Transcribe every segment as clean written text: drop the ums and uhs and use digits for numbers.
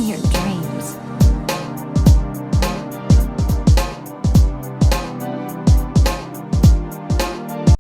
your dreams.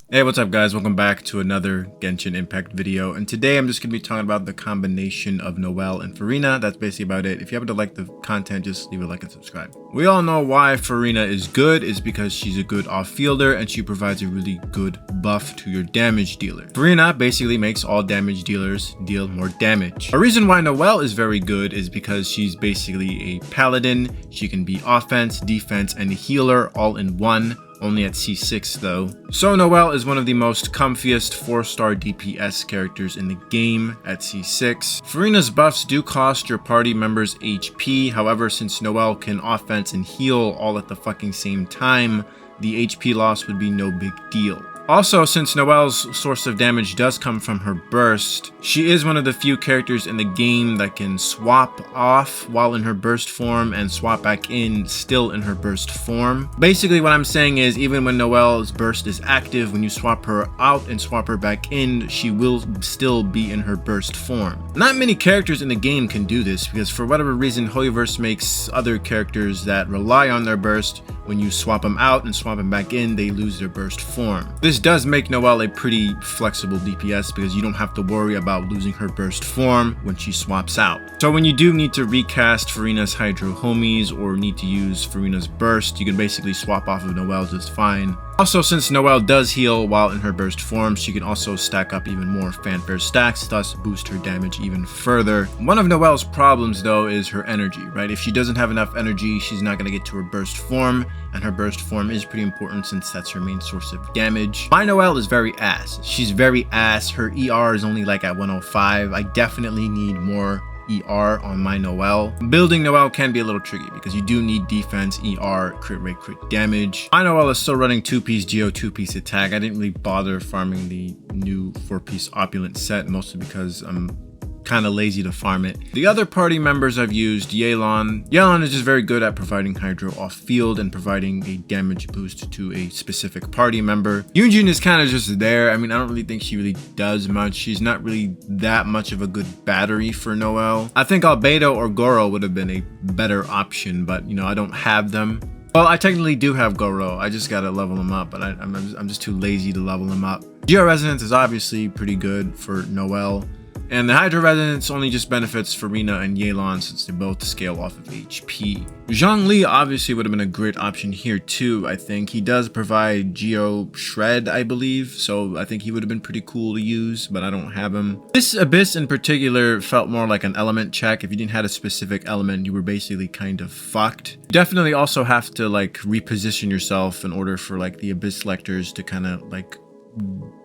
Hey, what's up guys? Welcome back to another Genshin Impact video, and today I'm just going to be talking about the combination of Noelle and Furina. That's basically about it. If you happen to like the content, just leave a like and subscribe. We all know why Furina is good is because she's a good off-fielder and she provides a really good buff to your damage dealer. Furina basically makes all damage dealers deal more damage. A reason why Noelle is very good is because she's basically a paladin. She can be offense, defense, and healer all in one. Only at C6 though. So Noelle is one of the most comfiest 4-star DPS characters in the game at C6. Furina's buffs do cost your party members HP, however since Noelle can offense and heal all at the fucking same time, the HP loss would be no big deal. Also, since Noelle's source of damage does come from her burst, she is one of the few characters in the game that can swap off while in her burst form and swap back in still in her burst form. Basically what I'm saying is even when Noelle's burst is active, when you swap her out and swap her back in, she will still be in her burst form. Not many characters in the game can do this because for whatever reason HoYoverse makes other characters that rely on their burst, when you swap them out and swap them back in, they lose their burst form. This does make Noelle a pretty flexible DPS because you don't have to worry about losing her burst form when she swaps out. So when you do need to recast Furina's Hydro homies or need to use Furina's burst, you can basically swap off of Noelle just fine. Also, since Noelle does heal while in her burst form, she can also stack up even more fanfare stacks, thus boost her damage even further. One of Noelle's problems though is her energy, right? If she doesn't have enough energy, she's not going to get to her burst form, and her burst form is pretty important since that's her main source of damage. My Noelle is very ass. She's very ass. Her ER is only like at 105. I definitely need more ER on my Noelle. Building Noelle can be a little tricky because you do need defense, ER, crit rate, crit damage. My Noelle is still running 2-piece Geo, 2-piece attack. I didn't really bother farming the new 4-piece opulent set, mostly because I'm kind of lazy to farm it. The other party members I've used, Yelan. Yelan is just very good at providing Hydro off field and providing a damage boost to a specific party member. Yunjin is kind of just there. I mean, I don't really think she really does much. She's not really that much of a good battery for Noelle. I think Albedo or Goro would have been a better option, but you know, I don't have them. Well, I technically do have Goro. I just gotta level him up, but I'm just too lazy to level him up. Geo Resonance is obviously pretty good for Noelle. And the Hydro Resonance only just benefits Furina and Yelan since they both scale off of HP. Zhongli obviously would have been a great option here too, I think. He does provide Geo Shred, I believe, so I think he would have been pretty cool to use, but I don't have him. This Abyss in particular felt more like an element check. If you didn't have a specific element, you were basically kind of fucked. You definitely also have to like reposition yourself in order for like the Abyss Lectors to kind of like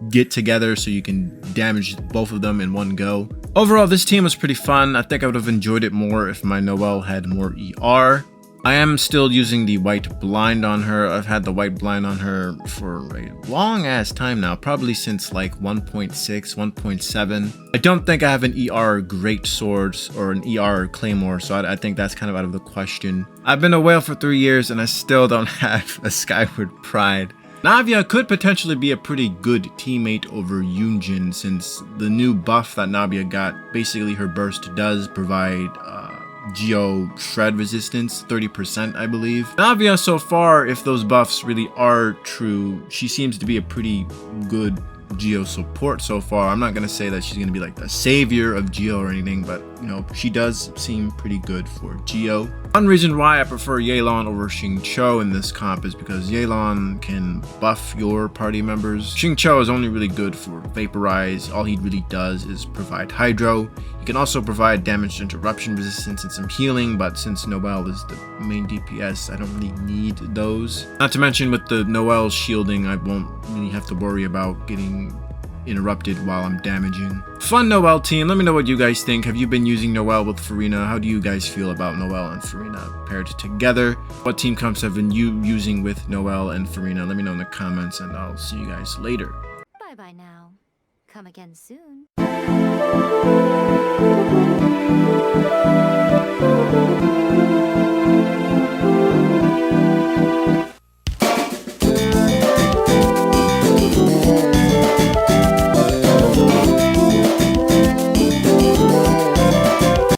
get together so you can damage both of them in one go. Overall, this team was pretty fun. I think I would have enjoyed it more if my Noelle had more ER. I am still using the white blind on her. I've had the white blind on her for a long ass time now, probably since like 1.6, 1.7. I don't think I have an ER great sword or an ER claymore, so I think that's kind of out of the question. I've been a whale for 3 years and I still don't have a Skyward Pride. Navia could potentially be a pretty good teammate over Yunjin since the new buff that Navia got, basically her burst does provide Geo Shred resistance, 30% I believe. Navia so far, if those buffs really are true, she seems to be a pretty good Geo support so far. I'm not gonna say that she's gonna be like the savior of Geo or anything, but you know, she does seem pretty good for Geo. One reason why I prefer Yelan over Xingqiu in this comp is because Yelan can buff your party members. Xingqiu is only really good for Vaporize. All he really does is provide Hydro. He can also provide damage interruption resistance and some healing, but since Noelle is the main DPS, I don't really need those. Not to mention with the Noelle shielding, I won't really have to worry about getting interrupted while I'm damaging. Fun Noelle team. Let me know what you guys think. Have you been using Noelle with Furina? How do you guys feel about Noelle and Furina paired together? What team comps have been you using with Noelle and Furina? Let me know in the comments and I'll see you guys later. Bye bye now. Come again soon.